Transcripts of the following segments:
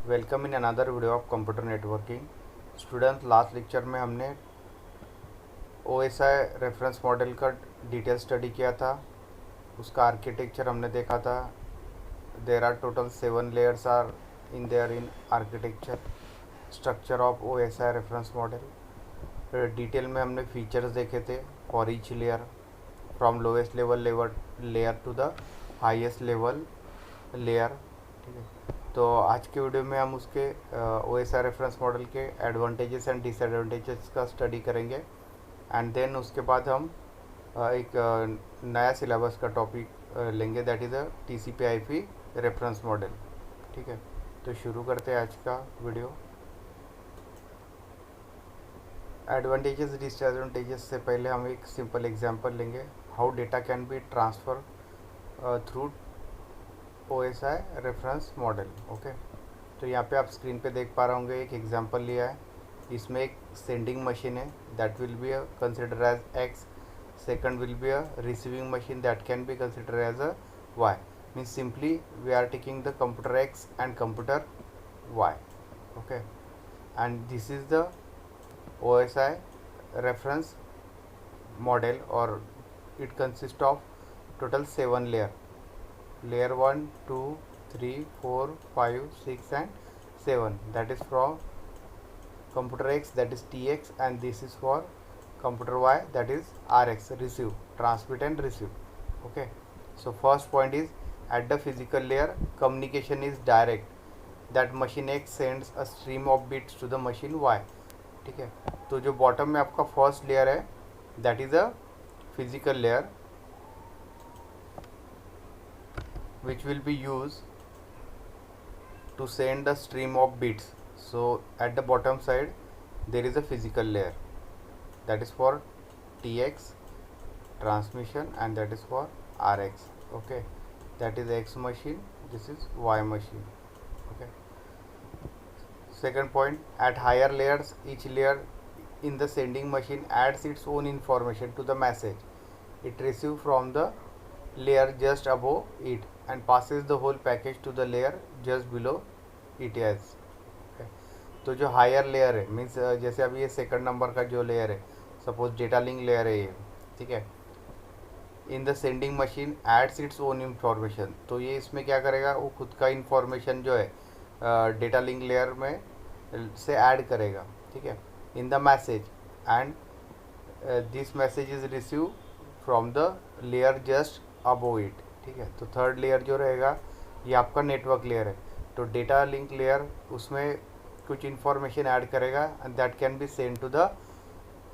Welcome in another video of computer networking. Student, last lecture में हमने OSI reference model का detail study किया था। उसका आर्किटेक्चर हमने देखा था। There are total 7 layers are in there in architecture structure of OSI reference model. Detail में हमने फीचर्स देखे थे for each layer, from lowest level layer to the highest level layer. ठीक है, तो आज के वीडियो में हम उसके OSI रेफरेंस मॉडल के एडवांटेजेस एंड डिसएडवांटेजेस का स्टडी करेंगे। एंड देन उसके बाद हम एक नया सिलेबस का टॉपिक लेंगे, that is a TCP/IP reference model. ठीक है, तो शुरू करते हैं आज का वीडियो। एडवांटेजेस डिसएडवांटेजेस से पहले हम एक सिंपल एग्जांपल लेंगे, how data can be transfer through OSI reference model. Okay, तो यहाँ पे आप स्क्रीन पे देख पा रहे होंगे एक एग्जांपल लिया है। इसमें एक सेंडिंग मशीन है that will be consider as X, second will be a receiving machine that can be consider as a Y। Means simply we are taking the computer X and computer Y। Okay, and this is the OSI reference model और it consist of total 7 layer, layer 1, 2, 3, 4, 5, 6 and 7, that is from computer X, that is TX, and this is for computer Y, that is RX, receive, transmit and receive. Okay, so first point is at the physical layer communication is direct, that machine X sends a stream of bits to the machine Y. ठीक है, तो जो bottom में आपका first layer है that is a physical layer which will be used to send the stream of bits. So at the bottom side there is a physical layer that is for TX transmission and that is for RX. Okay, that is X machine, this is Y machine. Okay, second point, at higher layers each layer in the sending machine adds its own information to the message it receives from the layer just above it and passes the whole package to the layer just below it as. तो जो higher layer है means जैसे अभी ये second number का जो layer है, suppose data link layer है ये, ठीक है, in the sending machine adds its own information. तो ये इसमें क्या करेगा, वो खुद का इंफॉर्मेशन जो है डेटा लिंक लेयर में से ऐड करेगा। ठीक है, in the message and this message is receive from the layer just above it. ठीक है, तो थर्ड लेयर जो रहेगा ये आपका नेटवर्क लेयर है। तो डेटा लिंक लेयर उसमें कुछ इन्फॉर्मेशन ऐड करेगा and that can be send to the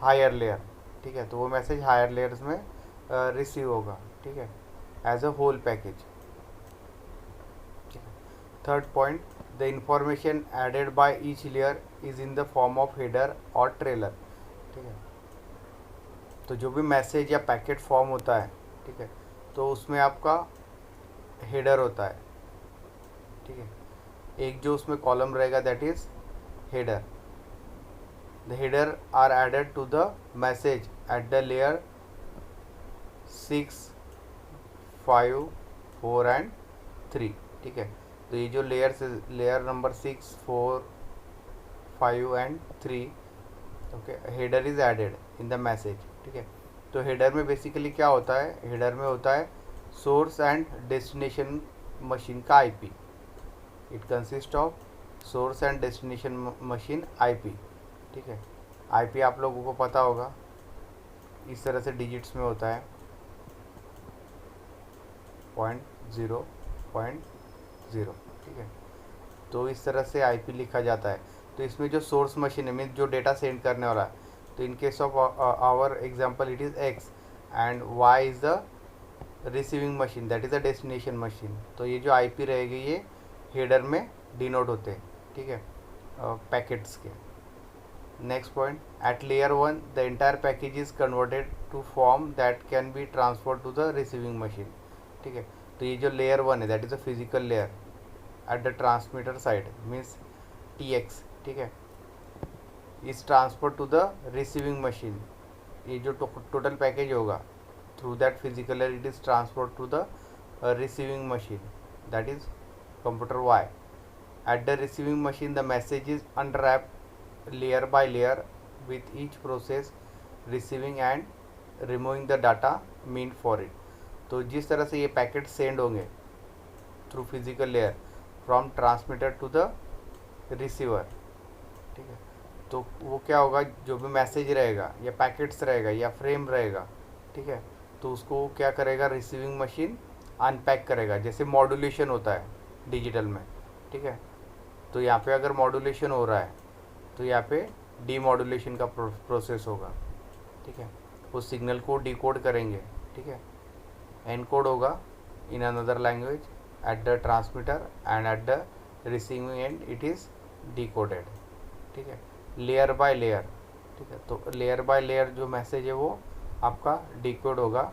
higher layer. ठीक है, तो वो मैसेज हायर लेयर्स में रिसीव होगा। ठीक है, as a whole package. Third point, the information added by each layer is in the form of header और trailer. ठीक है, तो जो भी मैसेज या पैकेट फॉर्म होता है, ठीक है, तो उसमें आपका हेडर होता है। ठीक है, एक जो उसमें कॉलम रहेगा that is header. The header are added to the message at the layer 6, 5, 4 and 3। ठीक है, तो ये जो layer number 6, 4, 5 and 3, okay, header is added in the message. ठीक है, तो हेडर में बेसिकली क्या होता है, हेडर में होता है सोर्स एंड डेस्टिनेशन मशीन का IP। It consist of source and destination machine IP। ठीक है, IP आप लोगों को पता होगा इस तरह से डिजिट्स में होता है 0.0.0। ठीक है, तो इस तरह से IP लिखा जाता है। तो इसमें जो सोर्स मशीन है मीन्स जो डेटा सेंड करने वाला है, तो in case of our example it is X and Y is the receiving machine that is the destination machine. तो ये जो IP रहेगी ये हेडर में डिनोट होते हैं। ठीक है, पैकेट्स के। Next point, at layer 1 the entire package is converted to form that can be transfer to the receiving machine. ठीक है, तो ये जो लेयर 1 है that is a physical layer at the transmitter side means TX। ठीक है, is transfer to the receiving machine. ये जो टोटल पैकेज होगा through that physical layer it is transfer to the receiving machine that is computer Y। At the receiving machine, the message is unwrapped layer by layer, with each process receiving and removing the data meant for it. तो जिस तरह से ये packet send होंगे through physical layer from transmitter to the receiver, ठीक है, तो वो क्या होगा, जो भी मैसेज रहेगा या पैकेट्स रहेगा या फ्रेम रहेगा, ठीक है, तो उसको क्या करेगा, रिसीविंग मशीन अनपैक करेगा, जैसे मॉड्यूलेशन होता है डिजिटल में, ठीक है। तो यहाँ पे अगर मॉड्यूलेशन हो रहा है तो यहाँ पे डीमॉड्यूलेशन का प्रोसेस होगा, ठीक है, उस सिग्नल को डिकोड करेंगे, ठीक है, एनकोड होगा in another language eight the transmitter and eight the receiving and it is decoded, ठीक है, लेयर बाय लेयर, ठीक है। तो लेयर बाय लेयर जो मैसेज है वो आपका डिकोड होगा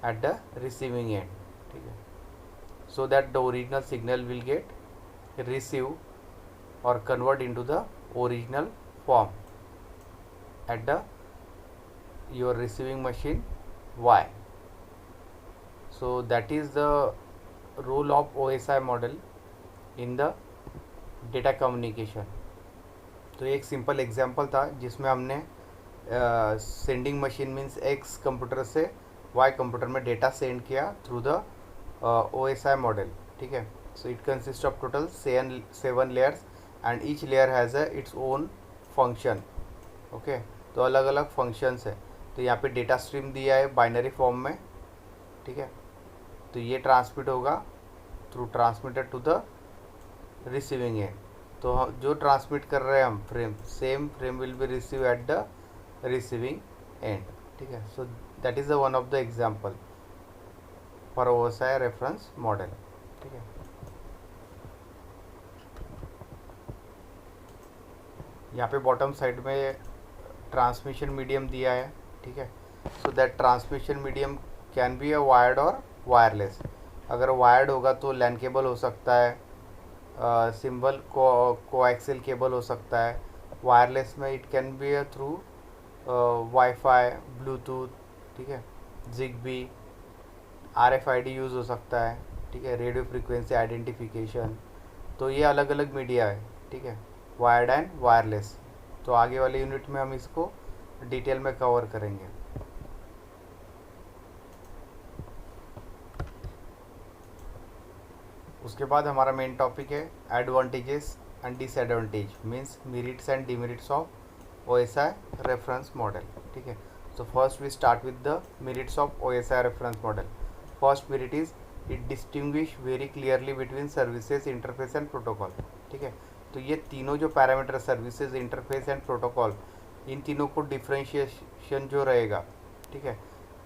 एट द रिसीविंग एंड, ठीक है, so that the original signal will get receive और convert into the original form at the your receiving machine Y. So that is the role of OSI model in the data communication. तो एक simple example था जिसमें हमने sending machine means X computer से Y computer में data send किया through the OSI model, ठीक है। So it consist of total 7 layers and each layer has its own function, okay. तो अलग अलग फंक्शंस है। तो यहाँ पे डेटा स्ट्रीम दिया है बाइनरी फॉर्म में, ठीक है, तो ये ट्रांसमिट होगा through transmitter to the receiving end. तो जो ट्रांसमिट कर रहे हैं हम frame, same frame will be receive at the receiving end, ठीक है। So that is the one of the example for OSI reference model, ठीक है। यहाँ पे बॉटम साइड में ट्रांसमिशन मीडियम दिया है, ठीक है। So that transmission medium can be a wired और वायरलेस। अगर वायर्ड होगा तो लैन केबल हो सकता है, सिंबल कोएक्सियल केबल हो सकता है। वायरलेस में it can be a through wifi, Bluetooth, ठीक है, जिगबी, RFID यूज़ हो सकता है, ठीक है, रेडियो फ्रिक्वेंसी आइडेंटिफिकेशन। तो ये अलग अलग मीडिया है, ठीक है, वायर्ड एंड वायरलेस। तो आगे वाले यूनिट में हम इसको डिटेल में कवर करेंगे। उसके बाद हमारा मेन टॉपिक है advantages and disadvantage means merits and demerits of OSI reference model, ठीक है। So first we start with the merits of OSI reference model. First merit is it distinguish very clearly between services, interface and protocol, ठीक है। तो ये तीनों जो parameter services, interface and protocol, इन तीनों को डिफ्रेंशिएशन जो रहेगा, ठीक है,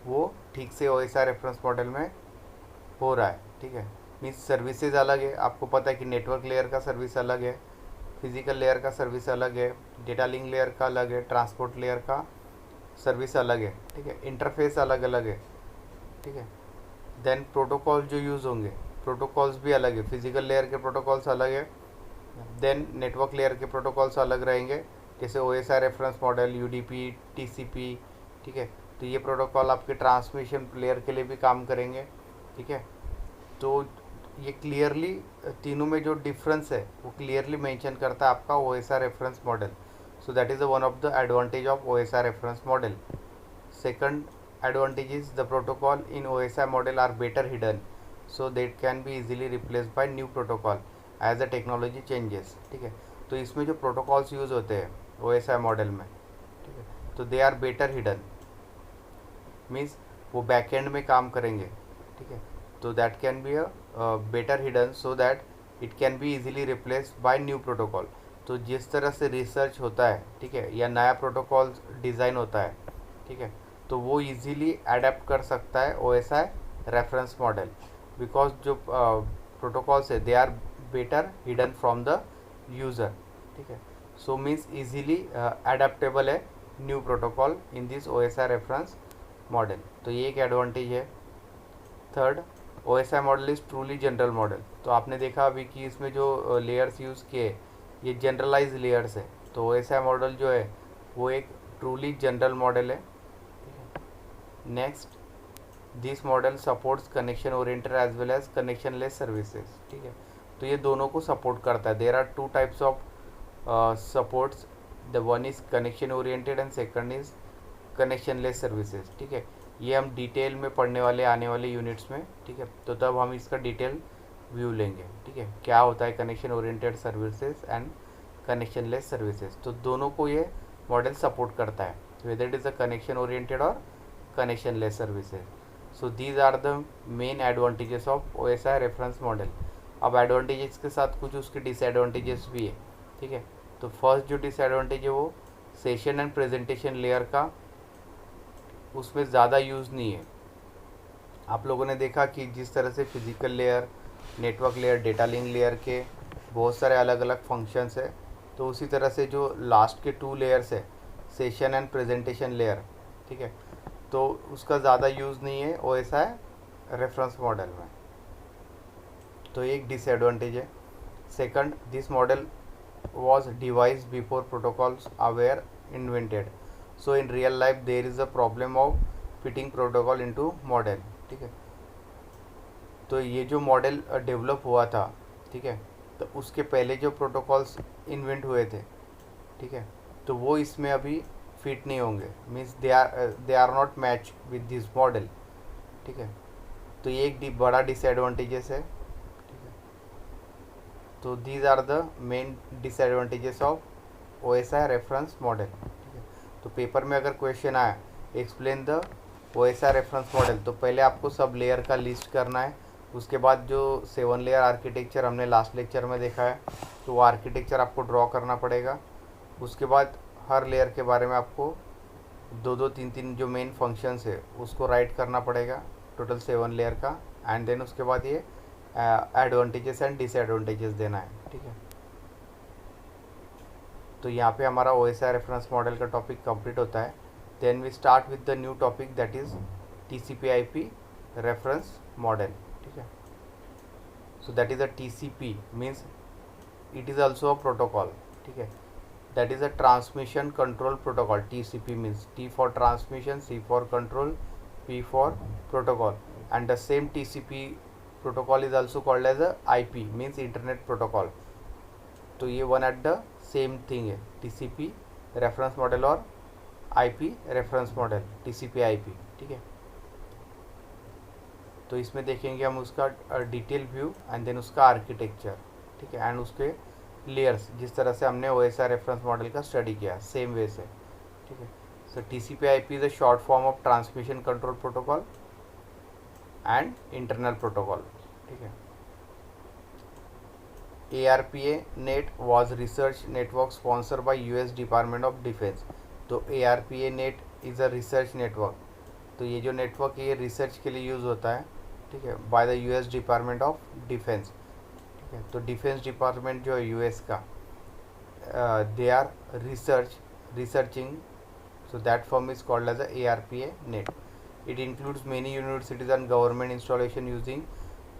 वो ठीक से OSI रेफरेंस मॉडल में हो रहा है, ठीक है। मीन्स सर्विसेज अलग है, आपको पता है कि नेटवर्क लेयर का सर्विस अलग है, फिजिकल लेयर का सर्विस अलग है, डेटा लिंक लेयर का अलग है, ट्रांसपोर्ट लेयर का सर्विस अलग है, ठीक है, इंटरफेस अलग अलग है, ठीक है। देन प्रोटोकॉल जो यूज़ होंगे, प्रोटोकॉल्स भी अलग है, फिजिकल लेयर के प्रोटोकॉल्स अलग है, देन नेटवर्क लेयर के प्रोटोकॉल्स अलग रहेंगे, जैसे OSI reference model, UDP, TCP, ठीक है। तो ये प्रोटोकॉल आपके ट्रांसमिशन लेयर के लिए भी काम करेंगे, ठीक है। तो ये क्लियरली तीनों में जो डिफरेंस है वो क्लियरली मेंशन करता है आपका OSI reference model. So that is one of the advantage of OSI reference model. Second advantage is the protocol in OSI model are better hidden, so that can be easily replaced by new protocol as the technology changes, ठीक है। तो इसमें जो protocols use होते हैं OSI model में, ठीक है, तो they are better hidden, means वो बैक एंड में काम करेंगे, ठीक है। तो that can be a better hidden so that it can be easily replaced by new protocol. तो जिस तरह से रिसर्च होता है, ठीक है, या नया प्रोटोकॉल डिज़ाइन होता है, ठीक है, तो वो इजीली अडेप्ट कर सकता है OSI रेफरेंस मॉडल, बिकॉज जो प्रोटोकॉल्स है they are better hidden from the user, ठीक है। सो मीन्स इजीली अडेप्टेबल है new protocol in this OSI reference model. तो ये एक एडवांटेज है। Third, OSI model is truly general model. तो आपने देखा अभी कि इसमें जो लेयर्स यूज़ किए ये जनरलाइज लेयर्स है। तो OSI मॉडल जो है वो एक ट्रूली जनरल मॉडल है। Next, this model supports connection oriented as well as connectionless services, ठीक है। तो ये दोनों को सपोर्ट करता है। There are two types of supports, the one is connection oriented and second is connectionless services. ठीक है, ये हम डिटेल में पढ़ने वाले आने वाले यूनिट्स में। ठीक है, तो तब हम इसका डिटेल व्यू लेंगे। ठीक है, क्या होता है connection oriented services and connectionless services. तो दोनों को ये मॉडल सपोर्ट करता है, whether it is a connection oriented और connectionless services. So these are the main advantages of OSI reference model. अब एडवांटेजेस के साथ कुछ उसके डिसएडवांटेजेस भी है। ठीक है, तो फर्स्ट जो डिसएडवांटेज है वो सेशन एंड प्रेजेंटेशन लेयर का उसमें ज़्यादा यूज़ नहीं है। आप लोगों ने देखा कि जिस तरह से physical layer, network layer, data link layer के बहुत सारे अलग अलग फंक्शंस है, तो उसी तरह से जो लास्ट के 2 लेयर्स है, सेशन एंड प्रेजेंटेशन लेयर, ठीक है, तो उसका ज़्यादा यूज़ नहीं है OSI रेफरेंस मॉडल में। तो एक डिसएडवांटेज है। Second, this model was devised before protocols were invented, so in real life there is a problem of fitting protocol into model। ठीक है, तो ये जो मॉडल डेवलप हुआ था, ठीक है, तो उसके पहले जो प्रोटोकॉल्स इन्वेंट हुए थे, ठीक है, तो वो इसमें अभी फिट नहीं होंगे, means they are not match with this model. ठीक है, तो ये एक बड़ा डिसएडवांटेजेस है। तो these are the main disadvantages of OSI reference model. ठीक है, तो पेपर में अगर क्वेश्चन आया explain the OSI reference model, तो पहले आपको सब लेयर का लिस्ट करना है। उसके बाद जो 7 लेयर आर्किटेक्चर हमने लास्ट लेक्चर में देखा है, तो वो आर्किटेक्चर आपको ड्रॉ करना पड़ेगा। उसके बाद हर लेयर के बारे में आपको 2-2, 3-3 जो मेन फंक्शंस है उसको राइट करना पड़ेगा, टोटल 7 लेयर का। एंड देन उसके बाद ये एडवांटेजेस एंड डिसएडवांटेजेस देना है। ठीक है, तो यहाँ पे हमारा OSI रेफरेंस मॉडल का टॉपिक कंप्लीट होता है। Then we start with the new topic that is TCP/IP reference model. ठीक है, so that is a TCP means it is also a protocol. ठीक है, that is a transmission control protocol. TCP means T for transmission, C for control, P for protocol, and the same TCP protocol is also called as a IP means internet protocol। तो ये one at the same thing है, TCP reference model और IP reference model, TCP/IP। ठीक है, तो इसमें देखेंगे हम उसका डिटेल व्यू एंड देन उसका आर्किटेक्चर। ठीक है, एंड उसके लेयर्स जिस तरह से हमने OSI रेफरेंस मॉडल का स्टडी किया सेम वे से। ठीक है, सो TCP/IP is a short form of transmission control protocol and internal protocol. ठीक है, ARPA net was research network sponsor by US department of defence. तो ARPA net is a research network. तो ये जो network है ये रिसर्च के लिए यूज़ होता है। ठीक है, by the US department of defence. ठीक है, तो डिफेंस डिपार्टमेंट जो है US का, they are researching, so that firm is called as a ARPA net। It includes many universities and government installation using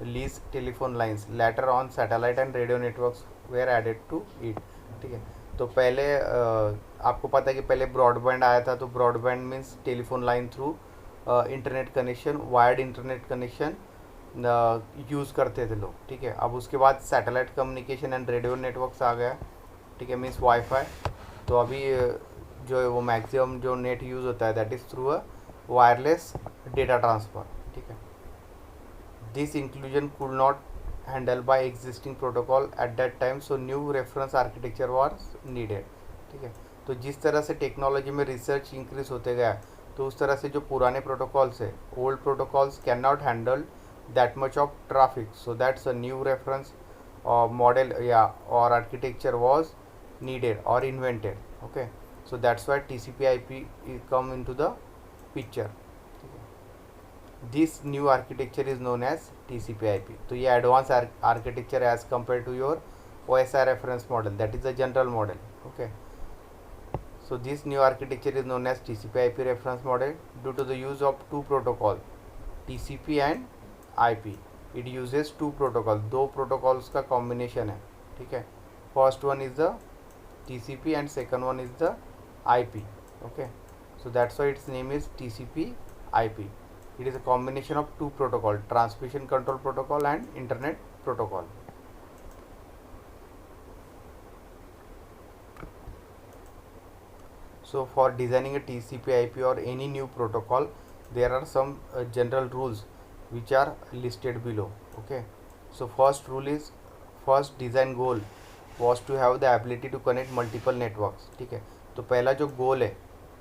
leased telephone lines, later on satellite and radio networks were added to it। ठीक है, तो पहले आपको पता है कि पहले broadband आया था, तो broadband means telephone line through internet connection, wired internet connection use करते थे लोग। ठीक है, अब उसके बाद satellite communication and radio networks आ गया। ठीक है, मीन्स वाईफाई। तो अभी जो है वो मैक्सिमम जो नेट यूज़ होता है that is through a wireless data transfer. ठीक है, this inclusion could not handle bye existing protocol at that time, so new reference architecture was needed. ठीक है, तो जिस तरह से टेक्नोलॉजी में रिसर्च इंक्रीज होते गया, तो उस तरह से जो पुराने प्रोटोकॉल्स है, old protocols can not handle that much of traffic, so that's a new reference model या और architecture was needed or invented। okay, so that's why TCP/IP come into the picture। this new architecture is known as TCP/IP। तो ये advanced architecture as compared to your OSI reference model, that is the general model। okay, so this new architecture is known as TCP/IP reference model due to the use of two protocol, TCP and IP। it uses two protocol, दो protocols का combination है। ठीक है, first one is the TCP and second one is the IP। okay, so that's why its name is TCP/IP। it is a combination of two protocol, transmission control protocol and internet protocol। So for designing a TCP/IP or any new protocol, there are some general rules which are listed below. Okay, so first design goal was to have the ability to connect multiple networks. ठीक है, तो पहला जो गोल है,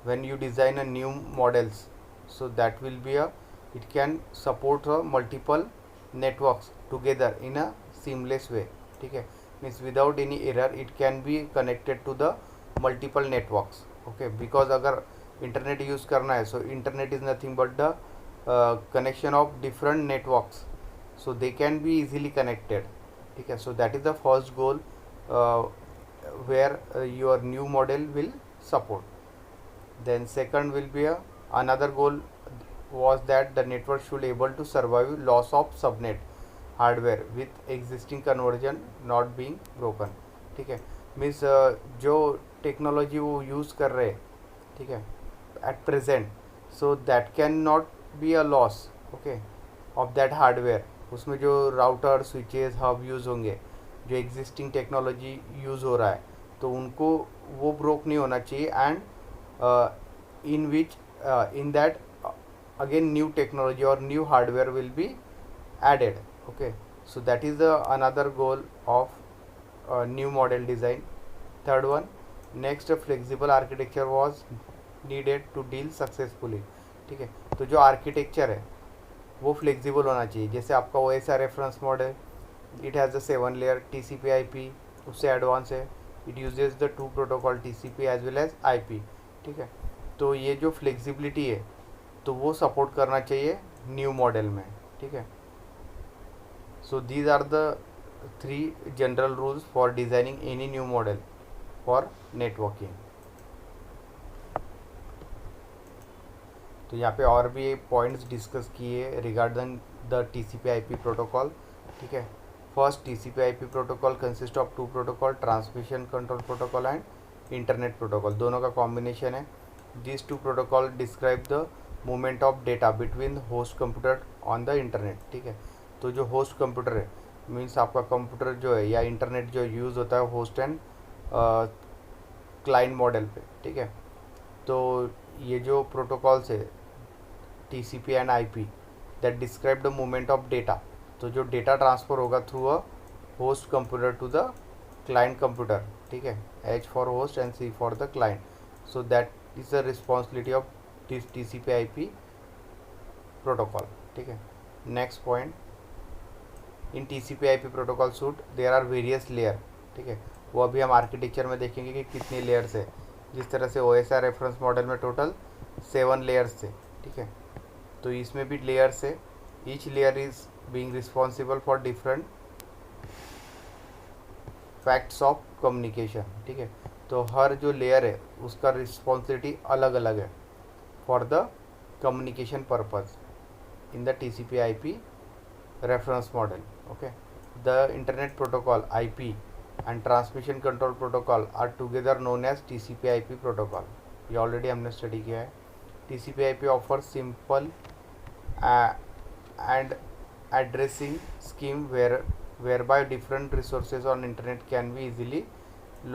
when you design a new models, so that will be a, it can support multiple networks together in a seamless way. ठीक है, means without any error it can be connected to the multiple networks. Okay, because अगर internet use करना है, so internet is nothing but the connection of different networks, so they can be easily connected. ठीक है, so that is the first goal uh, where your new model will support. Then second will be another goal was that the network should able to survive loss of subnet hardware with existing conversion not being broken. ठीक है, means जो technology वो use कर रहे हैं, ठीक है, at present, so that can not be a loss. Okay, of that hardware. उसमें जो राउटर, स्विचेस, हब यूज़ होंगे, जो एग्जिस्टिंग टेक्नोलॉजी यूज़ हो रहा है, तो उनको वो ब्रोक नहीं होना चाहिए. And in which in that again new technology और new hardware will be added. Okay, so that is the another goal of new model design. Third one, next flexible architecture was needed to deal successfully. ठीक है, तो जो architecture है वो flexible होना चाहिए. जैसे आपका OSI reference model, it has the 7 layer TCP/IP, उससे एडवांस है. It uses the 2 protocol TCP as well as IP. ठीक है, तो ये जो फ्लेक्सिबिलिटी है तो वो सपोर्ट करना चाहिए न्यू मॉडल में. ठीक है, so these are the 3 general rules for designing any new model for networking. तो यहाँ पे और भी पॉइंट्स डिस्कस किए रिगार्डिंग द TCP/IP प्रोटोकॉल. ठीक है, first TCP/IP protocol consist of 2 protocol, transmission control protocol and internet protocol. दोनों का कॉम्बिनेशन है. This 2 protocol describe the movement of data between host computer on the internet. ठीक है, तो जो होस्ट कंप्यूटर है, मीन्स आपका कंप्यूटर जो है या इंटरनेट जो यूज़ होता है होस्ट एंड क्लाइंट मॉडल पे. ठीक है, तो ये जो प्रोटोकॉल्स है TCP and IP that describe the movement of data. तो जो डेटा ट्रांसफ़र होगा through a host computer to the client computer. ठीक है, H for host and C for the client. So that is the responsibility of TCP/IP protocol. ठीक है, next point, in TCP/IP protocol suite there are various layer. ठीक है, वो अभी हम architecture में देखेंगे कि कितने लेयर्स है. जिस तरह से OSI रेफरेंस मॉडल में टोटल 7 लेयर्स थे. ठीक है, तो इसमें भी लेयर्स है. Each layer is being responsible for different facts of communication. ठीक है, तो हर जो लेयर है उसका रिस्पॉन्सिबिलिटी अलग अलग है for the communication purpose in the TCP/IP reference model. Okay, the internet protocol IP and transmission control protocol are together known as TCP/IP protocol. ये ऑलरेडी हमने स्टडी किया है. TCP/IP offers simple and addressing scheme whereby different resources on internet can be easily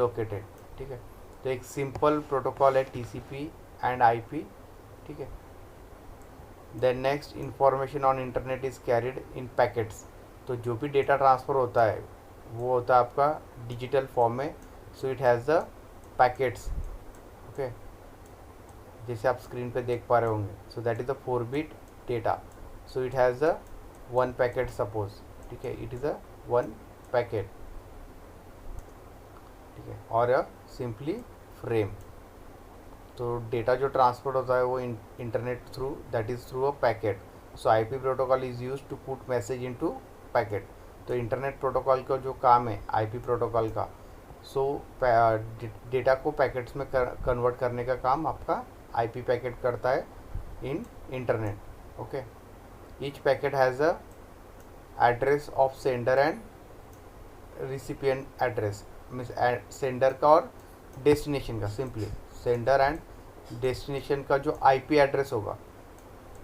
located. ठीक है, तो एक simple protocol है TCP and IP. ठीक है, then next, information on internet is carried in packets. तो जो भी डेटा ट्रांसफ़र होता है वो होता है आपका डिजिटल फॉर्म में. So it has the packets. Okay, जैसे आप स्क्रीन पे देख पा रहे होंगे. सो that is the 4 bit data. So it has the 1 packet suppose. ठीक है, इट इज़ अ 1 पैकेट. ठीक है, और सिंपली फ्रेम. तो डेटा जो ट्रांसफर होता है वो internet through, that is through a packet. So IP protocol is use to put message into packet. तो इंटरनेट प्रोटोकॉल का जो काम है IP प्रोटोकॉल का, सो डेटा को पैकेट्स में कन्वर्ट करने का काम आपका IP पैकेट करता है in internet. Okay, each packet has a address of sender and recipient address. Means sender का और डेस्टिनेशन का, सिंपली सेंडर एंड डेस्टिनेशन का जो IP एड्रेस होगा.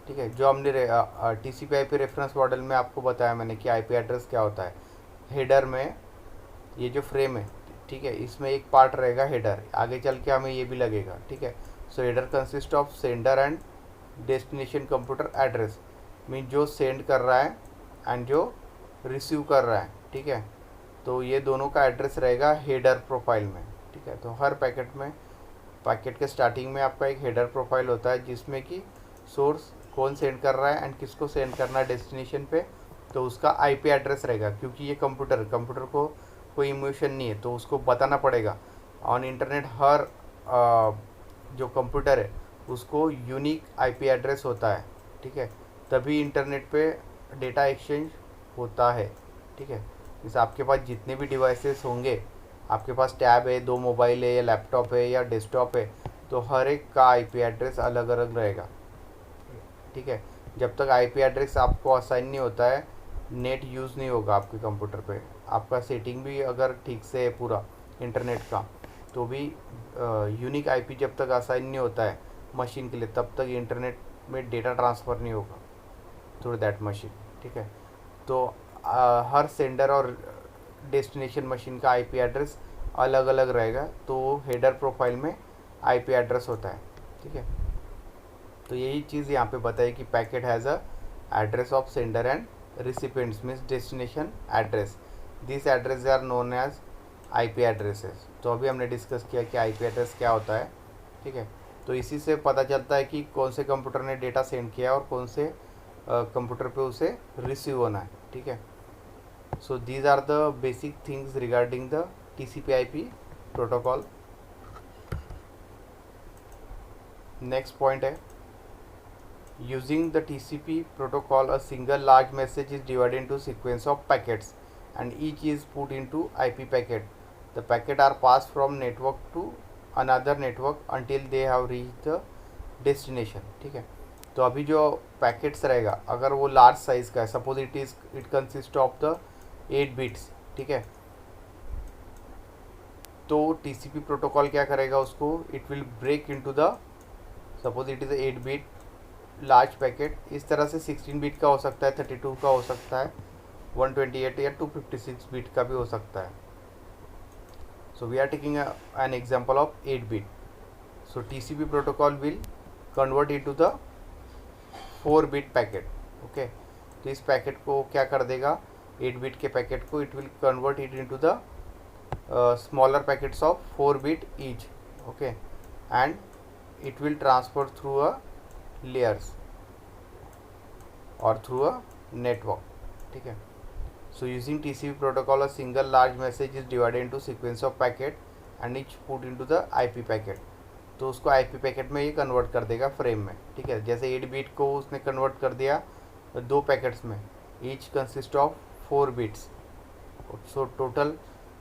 ठीक है, जो हमने TCP/IP रेफरेंस मॉडल में आपको बताया मैंने कि IP एड्रेस क्या होता है. हेडर में ये जो फ्रेम है ठीक है, इसमें एक पार्ट रहेगा हेडर, आगे चल के हमें ये भी लगेगा, ठीक है। So header consist of sender and destination computer address, mean जो सेंड कर रहा है एंड जो रिसीव कर रहा है, ठीक है। तो ये दोनों का एड्रेस रहेगा हेडर प्रोफाइल में, ठीक है। तो हर पैकेट के स्टार्टिंग में आपका एक हेडर प्रोफाइल होता है जिसमें कि सोर्स कौन सेंड कर रहा है एंड किसको सेंड करना है डेस्टिनेशन पे, तो उसका आईपी एड्रेस रहेगा, क्योंकि ये कंप्यूटर को कोई इमोशन नहीं है तो उसको बताना पड़ेगा। ऑन इंटरनेट हर जो कंप्यूटर है उसको यूनिक आईपी एड्रेस होता है, ठीक है, तभी इंटरनेट पे डेटा एक्सचेंज होता है, ठीक है। जैसे आपके पास जितने भी डिवाइसेस होंगे, आपके पास टैब है, 2 मोबाइल है या लैपटॉप है या डेस्कटॉप है, तो हर एक का आईपी एड्रेस अलग अलग रहेगा, ठीक है। जब तक आईपी एड्रेस आपको असाइन नहीं होता है, नेट यूज़ नहीं होगा आपके कंप्यूटर पे। आपका सेटिंग भी अगर ठीक से है पूरा इंटरनेट का, तो भी यूनिक आईपी जब तक असाइन नहीं होता है मशीन के लिए, तब तक इंटरनेट में डेटा ट्रांसफ़र नहीं होगा थ्रू दैट मशीन, ठीक है। तो हर सेंडर और डेस्टिनेशन मशीन का आईपी एड्रेस अलग अलग रहेगा, तो हेडर प्रोफाइल में आईपी एड्रेस होता है, ठीक है। तो यही चीज़ यहाँ पे बताई कि packet has a address of sender and recipients means destination address, this address are known as IP addresses. तो अभी हमने डिस्कस किया कि आईपी एड्रेस क्या होता है, ठीक है। तो इसी से पता चलता है कि कौन से कंप्यूटर ने डेटा सेंड किया और कौन से कंप्यूटर पे उसे रिसीव होना है, ठीक है। So these are the basic things regarding the TCP/IP protocol. Next point है, using the TCP protocol, a single large message is divided into sequence of packets and each is put into IP packet. The packet are passed from network to another network until they have reached the destination, ठीक है। तो अभी जो packets रहेगा अगर वो large size का है, suppose it consist of the 8 bits, ठीक है, तो TCP प्रोटोकॉल क्या करेगा उसको, it will break into the, suppose it is 8 bit large packet, इस तरह से 16 बिट का हो सकता है, 32 का हो सकता है, 128 या 256 बिट का भी हो सकता है। So we are taking an example of 8 bit. So TCP protocol will convert into the 4 bit packet, okay. तो इस पैकेट को क्या कर देगा, 8 बिट के पैकेट को it will convert it into the smaller packets of 4 bit each, okay, and it will transfer through a layers or through a network, ठीक है। So using TCP protocol, a single large message is divided into sequence of packet and each put into the IP packet. तो उसको IP packet में ये convert कर देगा frame में, ठीक है। जैसे 8 बिट को उसने कन्वर्ट कर दिया 2 पैकेट्स में, each consist of 4 bits, so total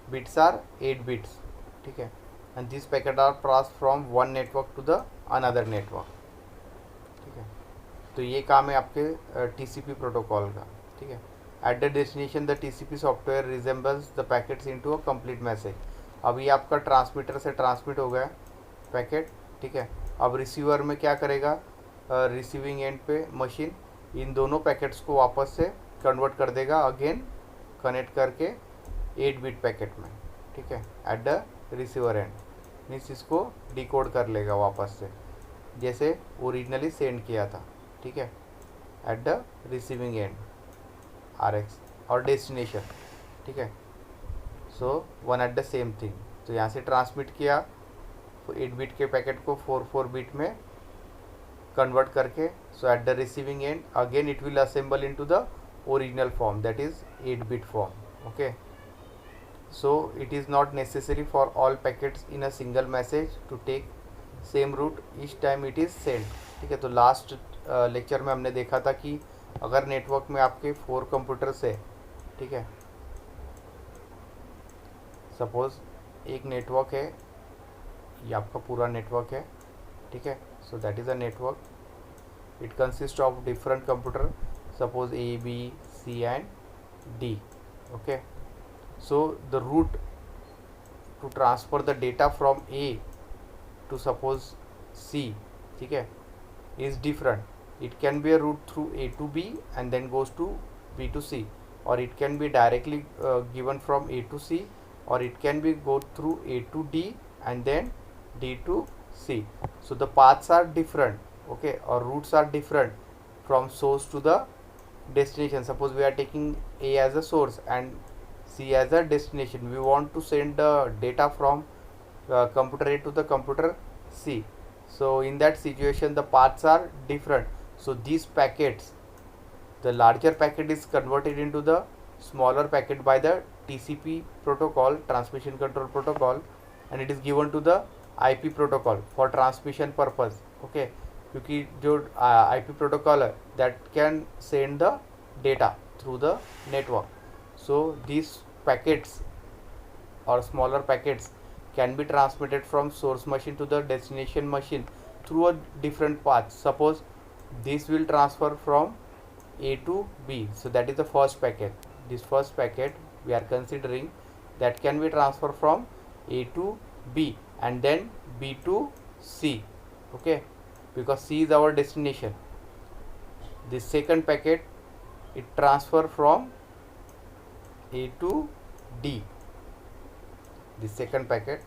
bits are 8 bits, ठीक है। And this packet are pass from one network to the another network, ठीक है। तो ये काम है आपके TCP प्रोटोकॉल का, ठीक है। At the destination the TCP software resembles the packets into a complete message. अब ये आपका ट्रांसमीटर से ट्रांसमिट हो गया पैकेट, ठीक है। अब रिसीवर में क्या करेगा, रिसीविंग एंड पे मशीन इन दोनों पैकेट्स को वापस से कन्वर्ट कर देगा अगेन कनेक्ट करके 8 बिट पैकेट में, ठीक है, at the receiver and, means इसको डिकोड कर लेगा वापस से जैसे ओरिजिनली सेंड किया था, ठीक है, eight the receiving and RX और डेस्टिनेशन, ठीक है। So one at the same thing. तो यहाँ से ट्रांसमिट किया 8 बिट के पैकेट को 4 बिट में कन्वर्ट करके, so at the receiving end again it will assemble into the original form that is 8 bit form, okay. So it is not necessary for all packets in a single message to take same route each time it is send, ठीक है। तो last lecture में हमने देखा था कि अगर network में आपके 4 कंप्यूटर्स है, ठीक है, सपोज एक नेटवर्क है, ये आपका पूरा नेटवर्क है, ठीक है। So that is a network, it consist of different computer, suppose A, B, C and D, okay. So the route to transfer the data from A to suppose C, ठीक है, is different. It can be a route through A to B and then goes to B to C, or it can be directly given from A to C or it can be go through A to D and then D to C. So the paths are different, okay, or routes are different from source to the destination. Suppose we are taking A as a source and C as a destination. We want to send the data from computer A to the computer C. So in that situation the paths are different. So these packets, the larger packet is converted into the smaller packet by the TCP protocol, transmission control protocol, and it is given to the IP protocol for transmission purpose. Okay, क्योंकि जो IP protocol है that can send the data through the network. So these packets or smaller packets can be transmitted from source machine to the destination machine through a different path. Suppose this will transfer from A to B, so that is the first packet. This first packet we are considering that can be transferred from A to B and then B to C, okay, because C is our destination. This second packet, it transfer from A to D. The second packet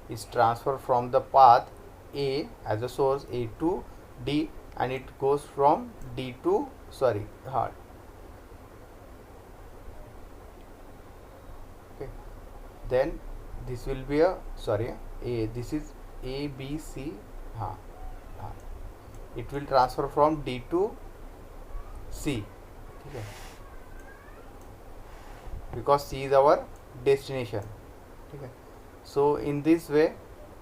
is transferred from the path A as a source, A to D, and it goes from D to okay, then this will be a this is A B C, it will transfer from D to C, okay, because C is our destination, okay. So in this way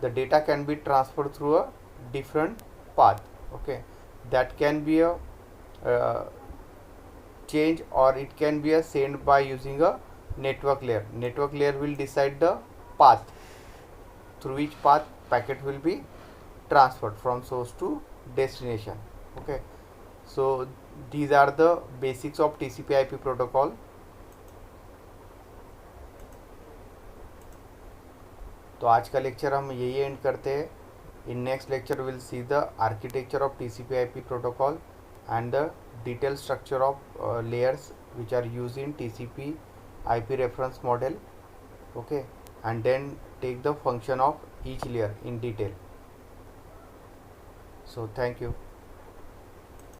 the data can be transferred through a different path, okay. That can be a change, or it can be a send by using a network layer. Network layer will decide the path through which path packet will be transferred from source to destination, okay. So these are the basics of TCP/IP protocol. तो आज का lecture हम यही and करते हैं. In next lecture will see the architecture of TCP/IP protocol and the detailed structure of layers which are used in TCP/IP reference model, okay, and then take the function of each layer in detail. So thank you.